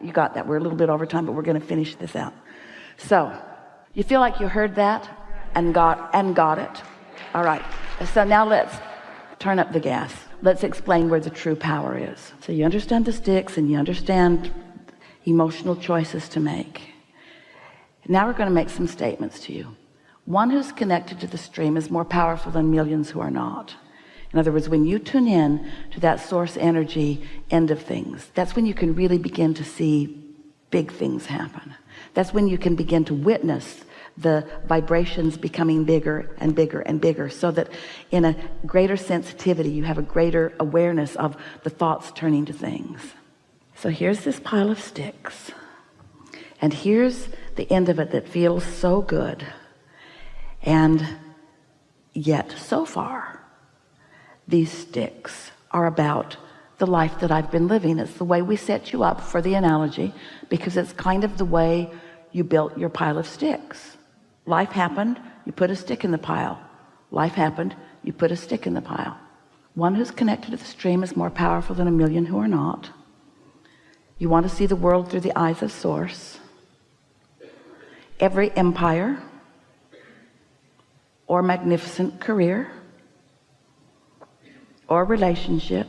You got that? We're a little bit over time, but we're going to finish this out. So you feel like you heard that and got it? All right. So now let's turn up the gas. Let's explain where the true power is. So you understand the sticks and you understand emotional choices to make. Now we're going to make some statements to you. One who's connected to the stream is more powerful than millions who are not. In other words, when you tune in to that source energy end of things, that's when you can really begin to see big things happen. That's when you can begin to witness the vibrations becoming bigger and bigger and bigger, so that in a greater sensitivity you have a greater awareness of the thoughts turning to things. So here's this pile of sticks, and here's the end of it that feels so good, and yet so far these sticks are about the life that I've been living. It's the way we set you up for the analogy, because it's kind of the way you built your pile of sticks. Life happened, you put a stick in the pile. Life happened, you put a stick in the pile. One who's connected to the stream is more powerful than a million who are not. You want to see the world through the eyes of source. Every empire or magnificent career or relationship,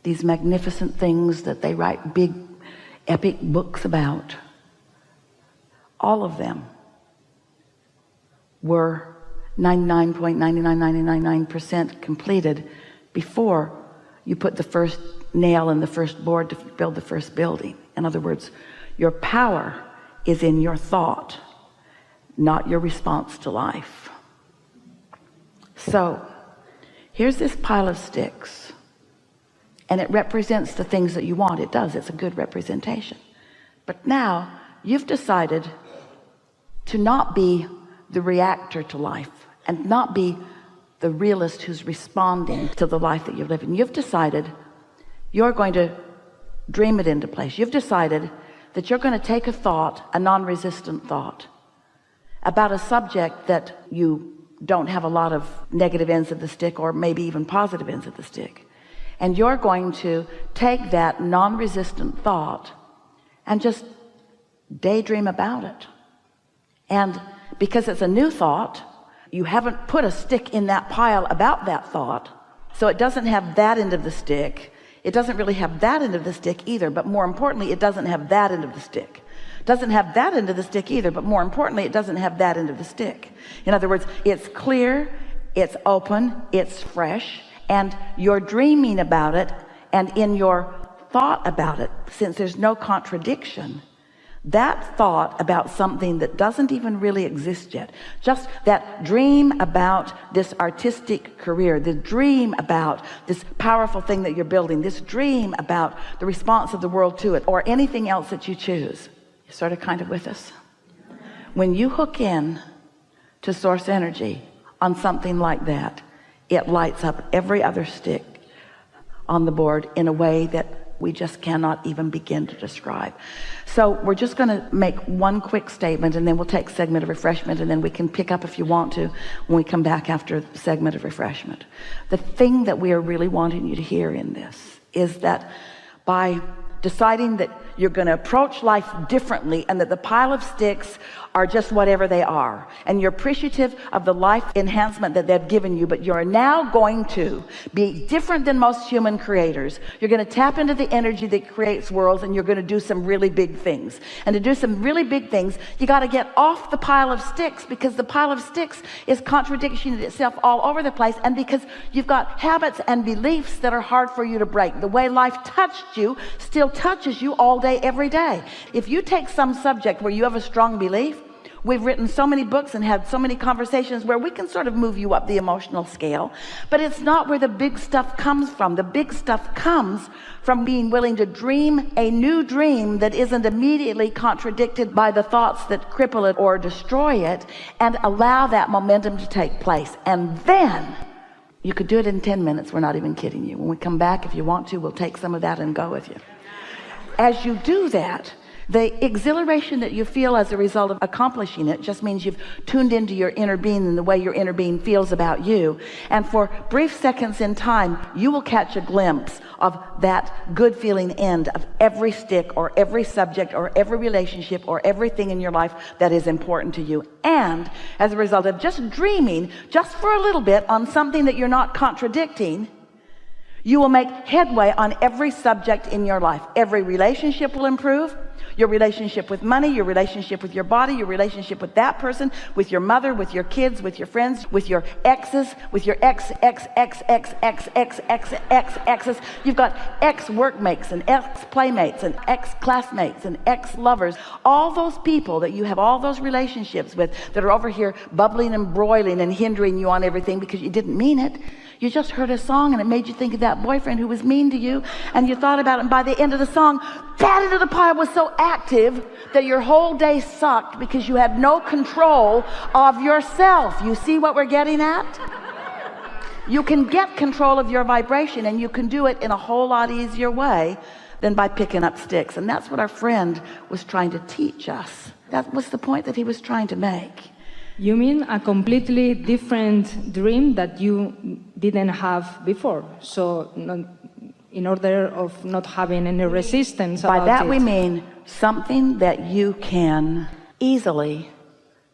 these magnificent things that they write big epic books about, all of them were 99.99999% completed before you put the first nail in the first board to build the first building. In other words, your power is in your thought, not your response to life. So here's this pile of sticks, and it represents the things that you want. It does. It's a good representation. But now you've decided to not be the reactor to life and not be the realist who's responding to the life that you're living. You've decided you're going to dream it into place. You've decided that you're going to take a thought, a non-resistant thought, about a subject that you don't have a lot of negative ends of the stick, or maybe even positive ends of the stick, and you're going to take that non-resistant thought and just daydream about it. And because it's a new thought, you haven't put a stick in that pile about that thought, so it doesn't have that end of the stick. It doesn't really have that end of the stick either, but more importantly, it doesn't have that end of the stick. Doesn't have that end of the stick either, but more importantly, it doesn't have that end of the stick. In other words, it's clear, it's open, it's fresh, and you're dreaming about it, and in your thought about it, since there's no contradiction, that thought about something that doesn't even really exist yet, just that dream about this artistic career, the dream about this powerful thing that you're building, this dream about the response of the world to it, or anything else that you choose. You sort of kind of with us? When you hook in to source energy on something like that, it lights up every other stick on the board in a way that we just cannot even begin to describe. So we're just going to make one quick statement, and then we'll take a segment of refreshment, and then we can pick up if you want to when we come back after the segment of refreshment. The thing that we are really wanting you to hear in this is that by deciding that you're going to approach life differently, and that the pile of sticks are just whatever they are, and you're appreciative of the life enhancement that they've given you, but you're now going to be different than most human creators. You're going to tap into the energy that creates worlds, and you're going to do some really big things. And to do some really big things, you got to get off the pile of sticks, because the pile of sticks is contradicting itself all over the place, and because you've got habits and beliefs that are hard for you to break. The way life touched you still touches you all day, every day. If you take some subject where you have a strong belief, we've written so many books and had so many conversations where we can sort of move you up the emotional scale, but it's not where the big stuff comes from. The big stuff comes from being willing to dream a new dream that isn't immediately contradicted by the thoughts that cripple it or destroy it, and allow that momentum to take place. And then you could do it in 10 minutes. We're not even kidding you. When we come back, if you want to, we'll take some of that and go with you. As you do that, The exhilaration that you feel as a result of accomplishing it just means you've tuned into your inner being and the way your inner being feels about you. And for brief seconds in time, you will catch a glimpse of that good feeling end of every stick or every subject or every relationship or everything in your life that is important to you. And as a result of just dreaming just for a little bit on something that you're not contradicting, you will make headway on every subject in your life. Every relationship will improve. Your relationship with money, your relationship with your body, your relationship with that person, with your mother, with your kids, with your friends, with your exes, with your exes. You've got ex-workmates and ex-playmates and ex-classmates and ex-lovers. All those people that you have all those relationships with that are over here bubbling and broiling and hindering you on everything because you didn't mean it. You just heard a song and it made you think of that boyfriend who was mean to you, and you thought about it, and by the end of the song, that end of the pile was so active that your whole day sucked because you had no control of yourself. You see what we're getting at? You can get control of your vibration, and you can do it in a whole lot easier way than by picking up sticks. And that's what our friend was trying to teach us. That was the point that he was trying to make. You mean a completely different dream that you didn't have before? So in order of not having any resistance about it. By that we mean something that you can easily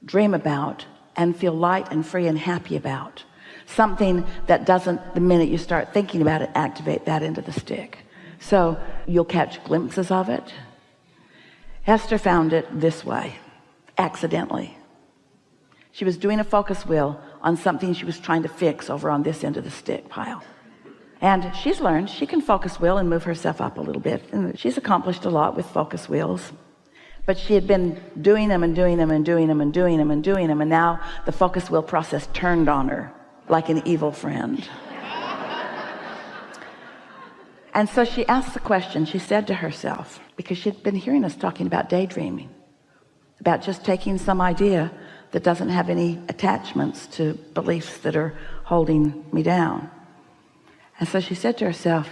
dream about and feel light and free and happy about. Something that doesn't, the minute you start thinking about it, activate that into the stick. So you'll catch glimpses of it. Esther found it this way, accidentally. She was doing a focus wheel on something she was trying to fix over on this end of the stick pile. And she's learned she can focus wheel and move herself up a little bit. And she's accomplished a lot with focus wheels. But she had been doing them and doing them and doing them and doing them and doing them. And now the focus wheel process turned on her like an evil friend. And so she asked the question, she said to herself, because she'd been hearing us talking about daydreaming, about just taking some idea that doesn't have any attachments to beliefs that are holding me down. And so she said to herself,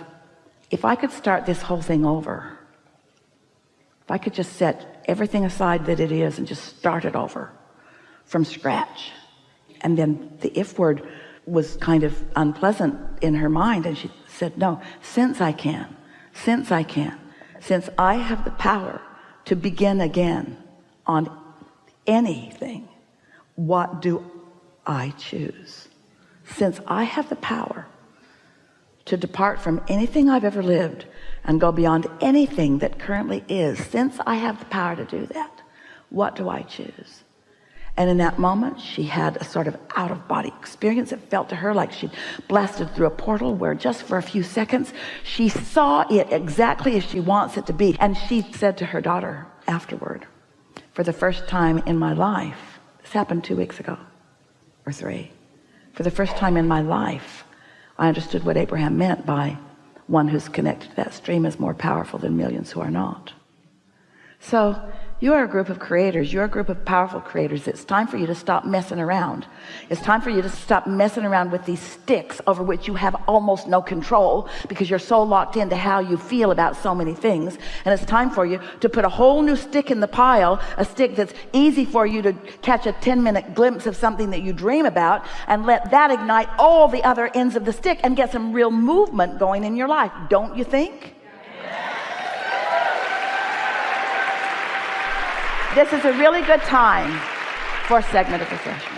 if I could start this whole thing over, if I could just set everything aside that it is and just start it over from scratch. And then the if word was kind of unpleasant in her mind, and she said, no, since I have the power to begin again on anything, what do I choose? Since I have the power to depart from anything I've ever lived and go beyond anything that currently is, since I have the power to do that, what do I choose? And in that moment, she had a sort of out-of-body experience. It felt to her like she'd blasted through a portal where just for a few seconds, she saw it exactly as she wants it to be. And she said to her daughter afterward, for the first time in my life, this happened 2 weeks ago, or 3. For the first time in my life, I understood what Abraham meant by one who's connected to that stream is more powerful than millions who are not. So you are a group of creators. You're a group of powerful creators. It's time for you to stop messing around. It's time for you to stop messing around with these sticks over which you have almost no control because you're so locked into how you feel about so many things. And it's time for you to put a whole new stick in the pile, a stick that's easy for you to catch a 10-minute glimpse of something that you dream about, and let that ignite all the other ends of the stick and get some real movement going in your life. Don't you think? This is a really good time for a segment of refreshment.